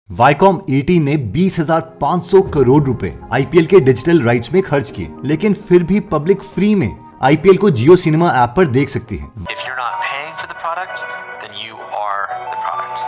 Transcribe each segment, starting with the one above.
Viacom 18 ने 20,500 करोड़ रुपए IPL के डिजिटल राइट्स में खर्च किए, लेकिन फिर भी पब्लिक फ्री में आईपीएल को जियो सिनेमा ऐप पर देख सकती है। If you're not paying for the product, then you are the product.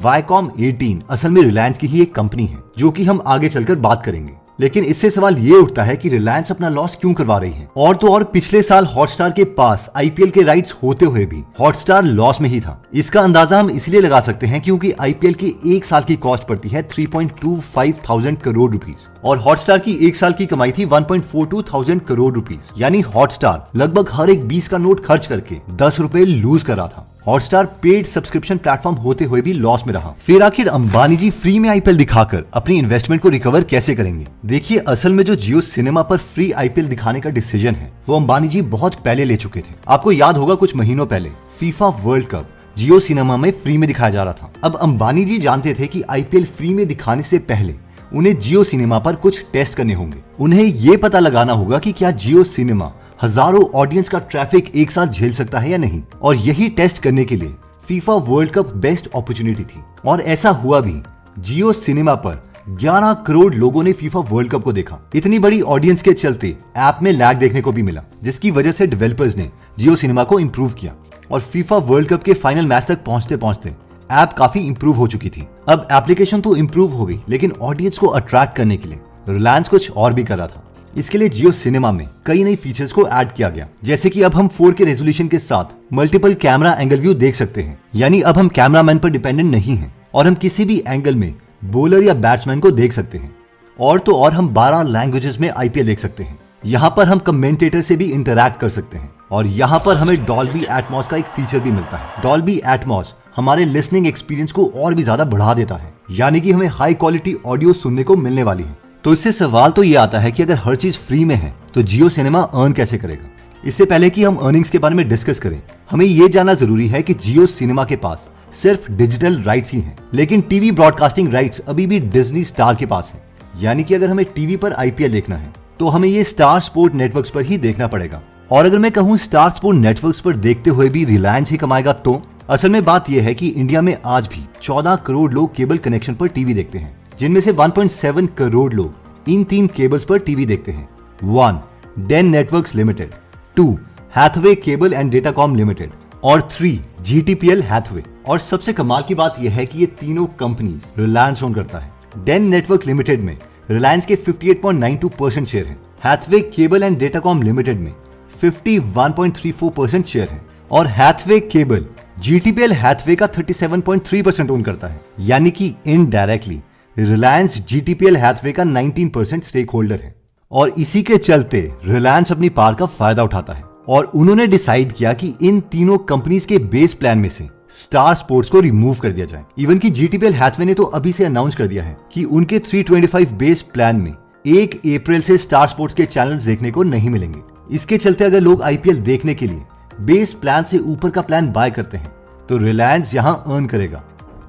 Viacom 18 असल में रिलायंस की ही एक कंपनी है, जो कि हम आगे चलकर बात करेंगे। लेकिन इससे सवाल ये उठता है कि रिलायंस अपना लॉस क्यों करवा रही है। और तो और पिछले साल हॉटस्टार के पास आईपीएल के राइट्स होते हुए भी हॉटस्टार लॉस में ही था। इसका अंदाजा हम इसलिए लगा सकते हैं क्योंकि आईपीएल की एक साल की कॉस्ट पड़ती है 3.25 थाउजेंड करोड़ रुपीस और हॉटस्टार की एक साल की कमाई थी 1.42 थाउजेंड करोड़ रुपीस। यानी हॉटस्टार लगभग हर एक 20 का नोट खर्च करके 10 रुपए लूज कर रहा था। हॉटस्टार पेड सब्सक्रिप्शन प्लेटफॉर्म होते हुए भी लॉस में रहा। फिर आखिर अंबानी जी फ्री में आईपीएल दिखाकर अपनी इन्वेस्टमेंट को रिकवर कैसे करेंगे। देखिए, असल में जो जियो सिनेमा पर फ्री आईपीएल दिखाने का डिसीजन है वो अंबानी जी बहुत पहले ले चुके थे। आपको याद होगा कुछ महीनों पहले फीफा वर्ल्ड कप जियो सिनेमा में फ्री में दिखाया जा रहा था। अब अंबानी जी जानते थे कि आईपीएल फ्री में दिखाने से पहले उन्हें जियो सिनेमा पर कुछ टेस्ट करने होंगे। उन्हें ये पता लगाना होगा कि क्या जियो सिनेमा हजारों ऑडियंस का ट्रैफिक एक साथ झेल सकता है या नहीं। और यही टेस्ट करने के लिए FIFA world cup best opportunity थी। और ऐसा हुआ भी। जियो सिनेमा पर 11 करोड़ लोगों ने फीफा वर्ल्ड कप को देखा। इतनी बड़ी ऑडियंस के चलते ऐप में लैग देखने को भी मिला, जिसकी वजह से डेवलपर्स ने जियो सिनेमा को इंप्रूव किया और फीफा वर्ल्ड कप के फाइनल मैच तक पहुंचते पहुंचते ऐप काफी इंप्रूव हो चुकी थी। अब एप्लीकेशन तो इंप्रूव हो गई, लेकिन ऑडियंस को अट्रैक्ट करने के लिए रिलायंस कुछ और भी कर रहा था। इसके लिए जियो सिनेमा में कई नई फीचर्स को ऐड किया गया, जैसे कि अब हम 4K रेजोल्यूशन के साथ मल्टीपल कैमरा एंगल व्यू देख सकते हैं। यानी अब हम कैमरामैन पर डिपेंडेंट नहीं हैं और हम किसी भी एंगल में बॉलर या बैट्समैन को देख सकते हैं। और तो और हम 12 लैंग्वेजेस में आईपीएल देख सकते हैं। यहाँ पर हम कमेंटेटर से भी इंटरैक्ट कर सकते हैं और यहाँ पर हमें डॉल्बी एटमॉस का एक फीचर भी मिलता है। डॉल्बी एटमॉस हमारे लिसनिंग एक्सपीरियंस को और भी ज्यादा बढ़ा देता है, यानी कि हमें हाई क्वालिटी ऑडियो सुनने को मिलने वाली है। तो इससे सवाल तो ये आता है कि अगर हर चीज फ्री में है तो जियो सिनेमा अर्न कैसे करेगा। इससे पहले कि हम अर्निंग्स के बारे में डिस्कस करें, हमें ये जानना जरूरी है कि जियो सिनेमा के पास सिर्फ डिजिटल राइट्स ही हैं, लेकिन टीवी ब्रॉडकास्टिंग राइट्स अभी भी डिज्नी स्टार के पास है। यानी कि अगर हमें टीवी पर आईपीएल देखना है तो हमें ये स्टार स्पोर्ट नेटवर्क्स पर ही देखना पड़ेगा। और अगर मैं कहूँ स्टार स्पोर्ट नेटवर्क्स पर देखते हुए भी रिलायंस ही कमाएगा, तो असल में बात यह है कि इंडिया में आज भी 14 करोड़ लोग केबल कनेक्शन पर टीवी देखते हैं, जिनमें से 1.7 करोड़ लोग इन 3 केबल्स पर टीवी देखते हैं। 1. Den Networks Limited, 2. Hathway Cable and Datacom Limited और 3. GTPL Hathway. और सबसे कमाल की बात यह है कि ये तीनों कंपनीज रिलायंस ओन करता है। डेन नेटवर्क्स लिमिटेड में रिलायंस के 58.92% शेयर है। Hathway Cable and Datacom Limited में 51.34% शेयर है और हैथवे केबल जीटीपीएल हैथवे का 37.3% ओन करता है। यानी कि इनडायरेक्टली रिलायंस जीटीपीएल हैथवे का 19% स्टेक होल्डर है। और इसी के चलते रिलायंस अपनी पावर का फायदा उठाता है और उन्होंने डिसाइड किया कि इन तीनों कंपनीज के बेस प्लान में से स्टार स्पोर्ट्स को रिमूव कर दिया जाए। इवन की जीटीपीएल हैथवे ने तो अभी से अनाउंस कर दिया है कि उनके 325 बेस प्लान में 1 अप्रैल से स्टार स्पोर्ट्स के चैनल्स देखने को नहीं मिलेंगे। इसके चलते अगर लोग आईपीएल देखने के लिए बेस प्लान से ऊपर का प्लान बाय करते हैं तो रिलायंस यहां अर्न करेगा,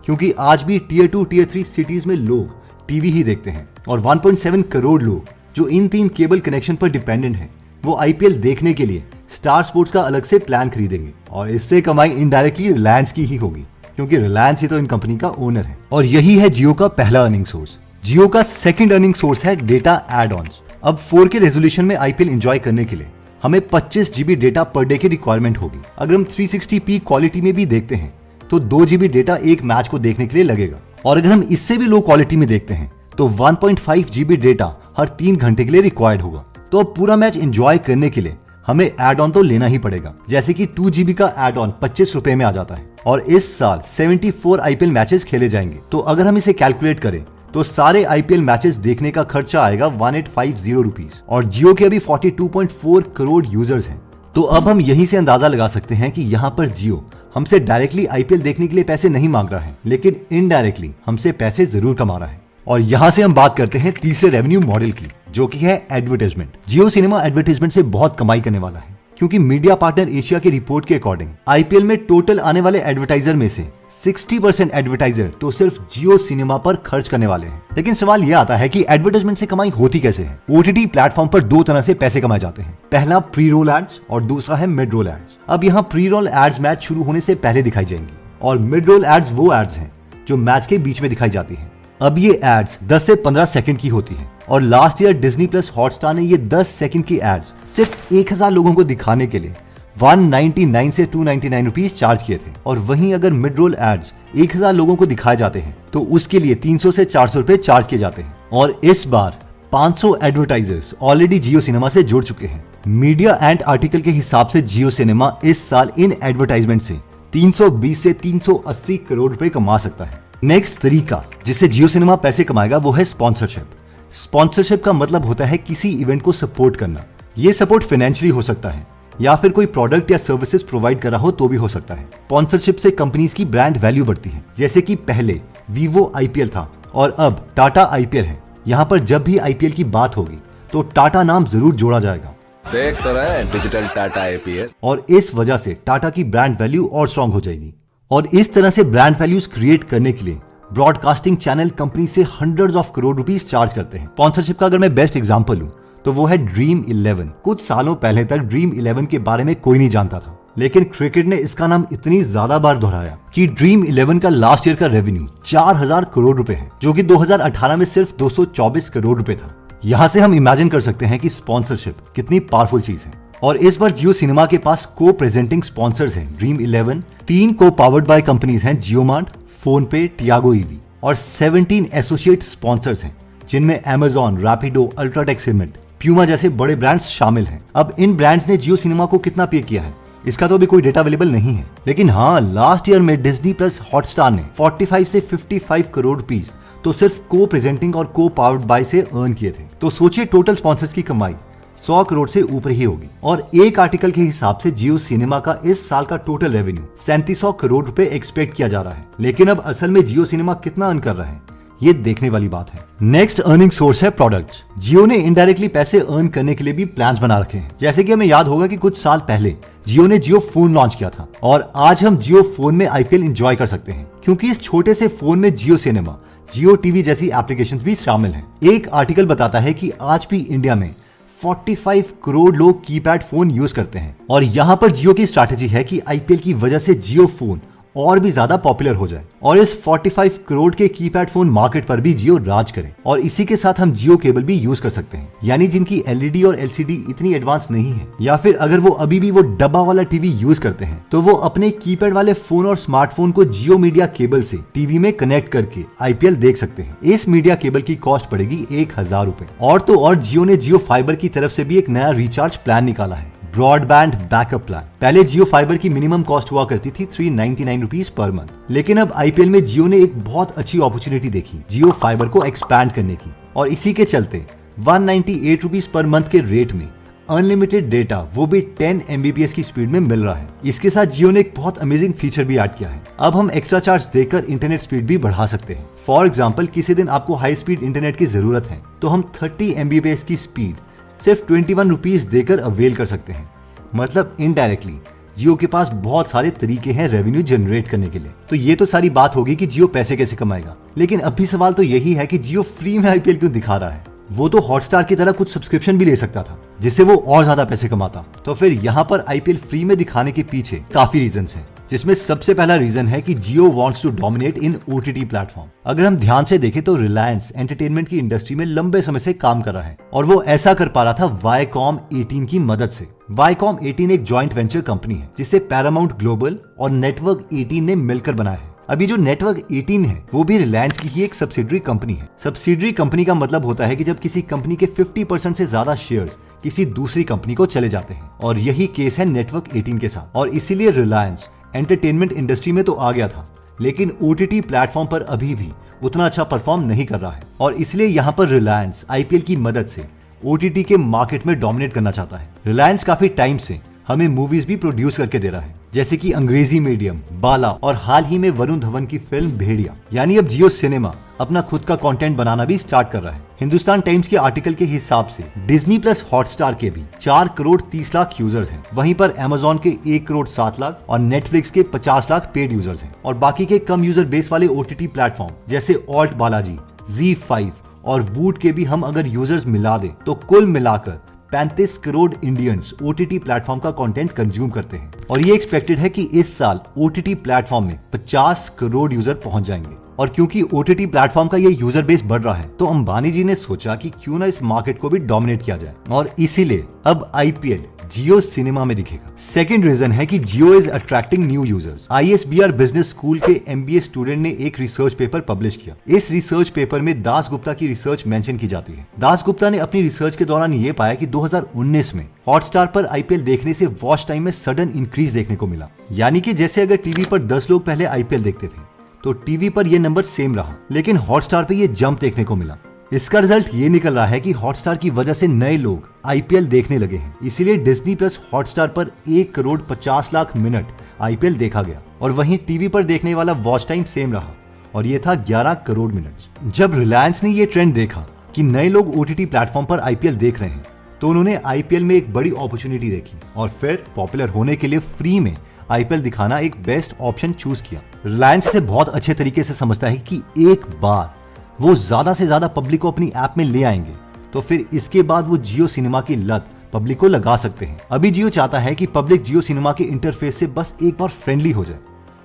क्योंकि आज भी टियर 2 टियर 3 सिटीज में लोग टीवी ही देखते हैं और 1.7 करोड़ लोग जो इन 3 केबल कनेक्शन पर डिपेंडेंट हैं, वो आईपीएल देखने के लिए स्टार स्पोर्ट्स का अलग से प्लान खरीदेंगे और इससे कमाई इनडायरेक्टली रिलायंस की ही होगी, क्योंकि रिलायंस ही तो इन कंपनी का ओनर है। और यही है जियो का पहला अर्निंग सोर्स। जियो का सेकंड अर्निंग सोर्स है डेटा एड ऑन्स। अब 4K रेजोल्यूशन में आईपीएल एंजॉय करने के लिए हमें 25 GB डेटा पर डे की रिक्वायरमेंट होगी। अगर हम 360p क्वालिटी में भी देखते हैं तो 2 GB डेटा एक मैच को देखने के लिए लगेगा। और अगर हम इससे भी लो क्वालिटी में देखते हैं तो 1.5 GB डेटा हर 3 घंटे के लिए रिक्वायर्ड होगा। तो अब पूरा मैच एंजॉय करने के लिए हमें एड ऑन तो लेना ही पड़ेगा, जैसे कि 2 GB का एड ऑन 25 रुपए में आ जाता है। और इस साल 74 आईपीएल मैचेस खेले जाएंगे, तो अगर हम इसे कैलकुलेट करें तो सारे आईपीएल मैचेस देखने का खर्चा आएगा 1850 रुपीज। और जियो के अभी 42.4 करोड़ यूजर्स हैं। तो अब हम यहीं से अंदाजा लगा सकते हैं कि यहाँ पर जियो हमसे डायरेक्टली आईपीएल देखने के लिए पैसे नहीं मांग रहा है, लेकिन इनडायरेक्टली हमसे पैसे जरूर कमा रहा है। और यहाँ से हम बात करते हैं तीसरे रेवेन्यू मॉडल की, जो कि है एडवर्टाइजमेंट। जियो सिनेमा एडवर्टाइजमेंट से बहुत कमाई करने वाला है, क्योंकि मीडिया पार्टनर एशिया की रिपोर्ट के अकॉर्डिंग आईपीएल में टोटल आने वाले एडवर्टाइजर में से 60% एडवर्टाइजर तो सिर्फ जियो सिनेमा पर खर्च करने वाले हैं। लेकिन सवाल यह आता है कि एडवर्टाइजमेंट से कमाई होती कैसे है। ओटीटी प्लेटफॉर्म पर दो तरह से पैसे कमाए जाते हैं, पहला प्री रोल एड्स और दूसरा है मिड रोल एड्स। अब यहाँ प्री रोल एड्स मैच शुरू होने से पहले दिखाई जाएंगी और मिड रोल एड्स वो एड्स हैं जो मैच के बीच में दिखाई जाती है। अब ये एड्स 10 से 15 सेकंड की होती है और last year Disney plus Hotstar ने ये 10 सेकंड की एड्स सिर्फ 1000 लोगों को दिखाने के लिए 199 से 299 रुपीज चार्ज किए थे। और वहीं अगर मिड रोल एड्स 1000 लोगों को दिखाए जाते हैं तो उसके लिए 300 से 400 रुपए चार्ज किए जाते हैं। और इस बार 500 एडवर्टाइजर्स ऑलरेडी जियो सिनेमा से जुड़ चुके हैं। मीडिया एंड आर्टिकल के हिसाब से जियो सिनेमा इस साल इन एडवर्टाइजमेंट से 320 से 380 करोड़ रुपए कमा सकता है। नेक्स्ट तरीका जिससे जियो सिनेमा पैसे कमाएगा वो है स्पॉन्सरशिप। स्पॉन्सरशिप का मतलब होता है किसी इवेंट को सपोर्ट करना। ये सपोर्ट फाइनेंशियली हो सकता है या फिर कोई प्रोडक्ट या सर्विसेज प्रोवाइड कर रहा हो तो भी हो सकता है। स्पॉन्सरशिप से कंपनीज की ब्रांड वैल्यू बढ़ती है। जैसे कि पहले वीवो आईपीएल था और अब टाटा आईपीएल है। यहाँ पर जब भी आईपीएल की बात होगी तो टाटा नाम जरूर जोड़ा जाएगा। देख तो रहे डिजिटल टाटा आईपीएल। और इस वजह से टाटा की ब्रांड वैल्यू और स्ट्रांग हो जाएगी। और इस तरह से ब्रांड वैल्यूज क्रिएट करने के लिए ब्रॉडकास्टिंग चैनल कंपनी से hundreds of crore rupees charge करते हैं। स्पॉन्सरशिप का अगर मैं बेस्ट एग्जांपल लूं तो वो है ड्रीम 11। कुछ सालों पहले तक ड्रीम 11 के बारे में कोई नहीं जानता था, लेकिन क्रिकेट ने इसका नाम इतनी ज्यादा बार दोहराया कि ड्रीम 11 का लास्ट ईयर का रेवेन्यू 4000 करोड़ रुपए है, जो कि 2018 में सिर्फ 224 करोड़ रुपए था। यहाँ से हम इमेजिन कर सकते हैं कि स्पॉन्सरशिप कितनी पावरफुल चीज है। और इस बार जियो सिनेमा के पास को प्रेजेंटिंग स्पॉन्सर्स हैं ड्रीम 11, 3 को पावर्ड बाय कंपनीज हैं जियोमार्ट, फोनपे, टियागो ईवी और 17 एसोसिएट स्पॉन्सर्स हैं जिनमें Amazon, Rapido, UltraTech cement, Puma जैसे बड़े ब्रांड्स शामिल हैं। अब इन ब्रांड्स ने जियो सिनेमा को कितना पे किया है इसका तो अभी कोई डेटा अवेलेबल नहीं है, लेकिन हाँ लास्ट ईयर में डिज्नी प्लस हॉटस्टार ने 45 से 55 करोड़ रुपीस तो सिर्फ को प्रेजेंटिंग और को पावर्ड बाय से अर्न किए थे। तो सोचिए टोटल स्पॉन्सर्स की कमाई 100 करोड़ से ऊपर ही होगी। और एक आर्टिकल के हिसाब से जियो सिनेमा का इस साल का टोटल रेवेन्यू 3700 करोड़ रुपए एक्सपेक्ट किया जा रहा है। लेकिन अब असल में जियो सिनेमा कितना अर्न कर रहा है ये देखने वाली बात है। नेक्स्ट अर्निंग सोर्स है प्रोडक्ट्स। जियो ने इनडायरेक्टली पैसे अर्न करने के लिए भी प्लान्स बना रखे हैं। जैसे कि हमें याद होगा कि कुछ साल पहले जियो ने जियो फोन लॉन्च किया था और आज हम जियो फोन में आईपीएल एंजॉय कर सकते हैं, क्योंकि इस छोटे से फोन में जियो सिनेमा, जियो टीवी जैसी एप्लीकेशंस भी शामिल हैं। एक आर्टिकल बताता है कि आज भी इंडिया में 45 करोड़ लोग कीपैड फोन यूज करते हैं और यहाँ पर जियो की स्ट्रैटेजी है कि आईपीएल की वजह से जियो फोन और भी ज्यादा पॉपुलर हो जाए और इस 45 करोड़ के कीपैड फोन मार्केट पर भी जियो राज करे। और इसी के साथ हम जियो केबल भी यूज कर सकते हैं, यानी जिनकी एलईडी और एलसीडी इतनी एडवांस नहीं है या फिर अगर वो अभी भी वो डब्बा वाला टीवी यूज करते हैं तो वो अपने कीपैड वाले फोन और स्मार्टफोन को जियो मीडिया केबल से टीवी में कनेक्ट करके आईपीएल देख सकते हैं। इस मीडिया केबल की कॉस्ट पड़ेगी 1000 रुपए। और तो और जियो ने जियो फाइबर की तरफ से भी एक नया रिचार्ज प्लान निकाला है, ब्रॉडबैंड बैकअप प्लान। पहले जियो फाइबर की मिनिमम कॉस्ट हुआ करती थी 399 रुपीज पर मंथ, लेकिन अब आईपीएल में जियो ने एक बहुत अच्छी अपॉर्चुनिटी देखी जियो फाइबर को एक्सपैंड करने की और इसी के चलते 198 रुपीज पर मंथ के रेट में अनलिमिटेड डेटा, वो भी 10 MBPS की स्पीड में मिल रहा है। इसके साथ जियो ने एक बहुत अमेजिंग फीचर भी ऐड किया है। अब हम एक्स्ट्रा चार्ज देकर इंटरनेट स्पीड भी बढ़ा सकते हैं। फॉर एग्जाम्पल किसी दिन आपको हाई स्पीड इंटरनेट की जरूरत है तो हम 30 MBPS की स्पीड सिर्फ 21 रुपीज देकर अवेल कर सकते हैं। मतलब इनडायरेक्टली जियो के पास बहुत सारे तरीके हैं रेवेन्यू जनरेट करने के लिए। तो ये तो सारी बात होगी कि जियो पैसे कैसे कमाएगा, लेकिन अब भी सवाल तो यही है कि जियो फ्री में आईपीएल क्यों दिखा रहा है। वो तो हॉटस्टार की तरह कुछ सब्सक्रिप्शन भी ले सकता था जिससे वो और ज्यादा पैसे कमाता। तो फिर यहाँ पर आईपीएल फ्री में दिखाने के पीछे काफी रीजंस हैं, जिसमें सबसे पहला रीजन है कि Jio wants to dominate in OTT platform. अगर हम ध्यान से देखें तो रिलायंस एंटरटेनमेंट की इंडस्ट्री में लंबे समय से काम कर रहा है और वो ऐसा कर पा रहा था वायकॉम 18 की मदद से। वायकॉम 18 एक जॉइंट वेंचर कंपनी है जिसे पैरामाउंट ग्लोबल और नेटवर्क 18 ने मिलकर बनाया है। अभी जो नेटवर्क 18 है वो भी रिलायंस की ही एक सब्सिडरी कंपनी है। सब्सिडरी कंपनी का मतलब होता है कि जब किसी कंपनी के 50% से ज्यादा शेयर्स किसी दूसरी कंपनी को चले जाते हैं, और यही केस है नेटवर्क 18 के साथ। और इसीलिए रिलायंस एंटरटेनमेंट इंडस्ट्री में तो आ गया था, लेकिन ओटीटी प्लेटफॉर्म पर अभी भी उतना अच्छा परफॉर्म नहीं कर रहा है। और इसलिए यहाँ पर रिलायंस आईपीएल की मदद से ओटीटी के मार्केट में डोमिनेट करना चाहता है। रिलायंस काफी टाइम से हमें मूवीज भी प्रोड्यूस करके दे रहा है, जैसे कि अंग्रेजी मीडियम, बाला और हाल ही में वरुण धवन की फिल्म भेड़िया। यानी अब जियो सिनेमा अपना खुद का कंटेंट बनाना भी स्टार्ट कर रहा है। हिंदुस्तान टाइम्स के आर्टिकल के हिसाब से डिज्नी प्लस हॉटस्टार के भी 4 करोड़ 30 लाख यूजर्स हैं। वहीं पर अमेजॉन के 1 करोड़ 7 लाख और नेटफ्लिक्स के 50 लाख पेड यूजर्स हैं। और बाकी के कम यूजर बेस वाले OTT प्लेटफॉर्म जैसे ऑल्ट बालाजी, ZEE5 और वूट के भी हम अगर यूजर्स मिला दें तो कुल मिलाकर 35 करोड़ इंडियंस OTT प्लेटफॉर्म का कंटेंट कंज्यूम करते हैं। और ये एक्सपेक्टेड है कि इस साल OTT प्लेटफॉर्म में 50 करोड़ यूजर पहुंच जाएंगे। और क्योंकि OTT प्लेटफॉर्म का ये यूजर बेस बढ़ रहा है तो अंबानी जी ने सोचा कि क्यों ना इस मार्केट को भी डोमिनेट किया जाए और इसीलिए अब IPL जियो सिनेमा में दिखेगा। सेकंड रीजन है कि Jio is attracting new users. ISBR business school के MBA स्टूडेंट ने एक रिसर्च पेपर पब्लिश किया। इस रिसर्च पेपर में दास गुप्ता की रिसर्च मेंशन की जाती है। दास गुप्ता ने अपनी रिसर्च के दौरान ये पाया कि 2019 में हॉटस्टार पर IPL देखने से वॉच टाइम में सडन इंक्रीज देखने को मिला। यानी कि जैसे अगर टीवी पर 10 लोग पहले IPL देखते थे तो टीवी पर यह नंबर सेम रहा, लेकिन हॉटस्टार पे ये जंप देखने को मिला। इसका रिजल्ट ये निकल रहा है कि हॉटस्टार की वजह से नए लोग IPL देखने लगे हैं। इसीलिए डिज्नी प्लस हॉटस्टार पर 1 करोड़ 50 लाख मिनट IPL देखा गया और वहीं टीवी पर देखने वाला वॉच टाइम सेम रहा और ये था 11 करोड़ मिनट। जब रिलायंस ने ये ट्रेंड देखा कि नए लोग OTT प्लेटफॉर्म पर IPL देख रहे हैं तो उन्होंने IPL में एक बड़ी अपॉर्चुनिटी देखी और फिर पॉपुलर होने के लिए फ्री में IPL दिखाना एक बेस्ट ऑप्शन चूज किया। रिलायंस इसे बहुत अच्छे तरीके से समझता है कि एक बार वो ज्यादा से ज्यादा पब्लिक को अपनी ऐप में ले आएंगे तो फिर इसके बाद वो जियो सिनेमा की लत पब्लिक को लगा सकते हैं। अभी जियो चाहता है कि पब्लिक जियो सिनेमा के इंटरफेस से बस एक बार फ्रेंडली हो जाए,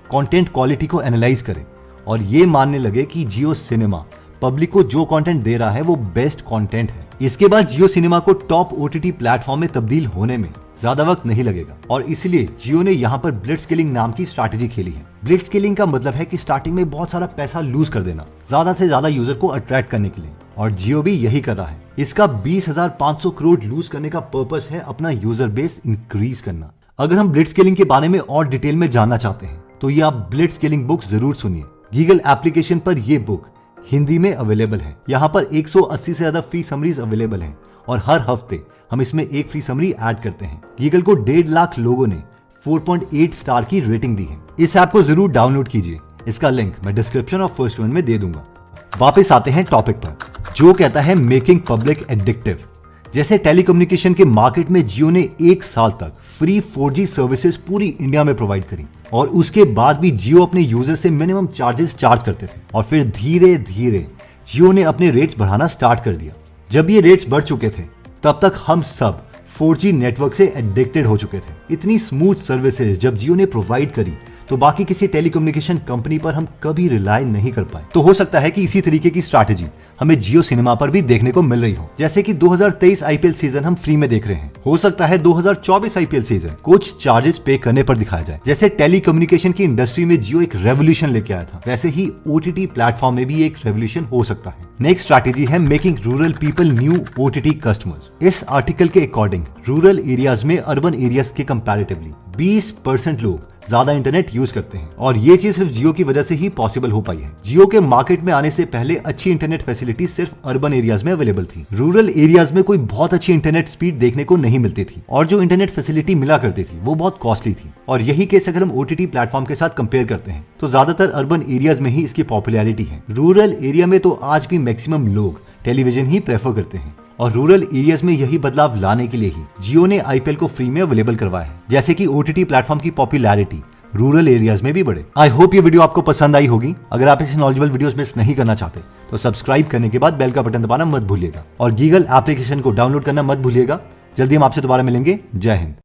कंटेंट क्वालिटी को एनालाइज करे और ये मानने लगे कि जियो सिनेमा पब्लिक को जो कंटेंट दे रहा है वो बेस्ट कंटेंट है। इसके बाद जियो सिनेमा को टॉप OTT प्लेटफॉर्म में तब्दील होने में ज्यादा वक्त नहीं लगेगा और इसलिए जियो ने यहाँ पर ब्लिट्जस्केलिंग नाम की स्ट्रैटेजी खेली है। ब्लिट्जस्केलिंग का मतलब है कि स्टार्टिंग में बहुत सारा पैसा लूज कर देना ज्यादा से ज्यादा यूजर को अट्रैक्ट करने के लिए, और जियो भी यही कर रहा है। इसका 20,500 करोड़ लूज करने का पर्पस है अपना यूजर बेस इंक्रीज करना। अगर हम ब्लिट्जस्केलिंग के बारे में और डिटेल में जानना चाहते हैं तो ये आप ब्लिट्जस्केलिंग बुक जरूर सुनिए। गीगल एप्लीकेशन पर यह बुक हिंदी में अवेलेबल है। यहाँ पर 180 से ज्यादा फ्री समरीज अवेलेबल हैं और हर हफ्ते हम इसमें एक फ्री समरी ऐड करते हैं। गीगल को 1.5 लाख लोगों ने 4.8 स्टार की रेटिंग दी है। इस ऐप को जरूर डाउनलोड कीजिए, इसका लिंक मैं डिस्क्रिप्शन और फर्स्ट कमेंट में दे दूंगा। वापस आते हैं टॉपिक पर, जो कहता है मेकिंग पब्लिक एडिक्टिव। जैसे टेलीकम्युनिकेशन के मार्केट में जियो ने 1 साल तक फ्री 4G सर्विसेज पूरी इंडिया में प्रोवाइड करी और उसके बाद भी जियो अपने यूजर से मिनिमम चार्जेस चार्ज करते थे और फिर धीरे धीरे जियो ने अपने रेट्स बढ़ाना स्टार्ट कर दिया। जब ये रेट्स बढ़ चुके थे तब तक हम सब 4G नेटवर्क से एडिक्टेड हो चुके थे। इतनी स्मूथ सर्विसेज जब जियो ने प्रोवाइड करी तो बाकी किसी टेलीकम्युनिकेशन कंपनी पर हम कभी रिलाय नहीं कर पाए। तो हो सकता है कि इसी तरीके की स्ट्रैटेजी हमें जियो सिनेमा पर भी देखने को मिल रही हो। जैसे कि 2023 IPL सीजन हम फ्री में देख रहे हैं, हो सकता है 2024 IPL सीजन कुछ चार्जेस पे करने पर दिखाया जाए। जैसे टेलीकम्युनिकेशन की इंडस्ट्री में जियो एक रेवोल्यूशन लेके आया था, वैसे ही OTT प्लेटफॉर्म में भी एक रेवोल्यूशन हो सकता है। नेक्स्ट स्ट्रैटेजी है making rural people new OTT customers. इस आर्टिकल के अकॉर्डिंग रूरल एरियाज में अर्बन एरियाज के कंपैरेटिवली 20% लोग ज्यादा इंटरनेट यूज करते हैं और ये चीज सिर्फ जियो की वजह से ही पॉसिबल हो पाई है। जियो के मार्केट में आने से पहले अच्छी इंटरनेट फैसिलिटी सिर्फ अर्बन एरियाज में अवेलेबल थी। रूरल एरियाज में कोई बहुत अच्छी इंटरनेट स्पीड देखने को नहीं मिलती थी और जो इंटरनेट फैसिलिटी मिला करती थी वो बहुत कॉस्टली थी। और यही केस अगर हम OTT प्लेटफॉर्म के साथ कंपेयर करते हैं तो ज्यादातर अर्बन एरियाज में ही इसकी पॉपुलैरिटी है। रूरल एरिया में तो आज भी मैक्सिमम लोग टेलीविजन ही प्रेफर करते हैं और रूरल एरियाज में यही बदलाव लाने के लिए ही जियो ने IPL को फ्री में अवेलेबल करवाया है, जैसे कि OTT प्लेटफॉर्म की पॉपुलैरिटी रूरल एरियाज में भी बढ़े। आई होप ये वीडियो आपको पसंद आई होगी। अगर आप ऐसे नॉलेजेबल वीडियोस मिस नहीं करना चाहते तो सब्सक्राइब करने के बाद बेल का बटन दबाना मत भूलिएगा और गीगल एप्लीकेशन को डाउनलोड करना मत भूलिएगा। जल्दी हम आपसे दोबारा मिलेंगे। जय हिंद।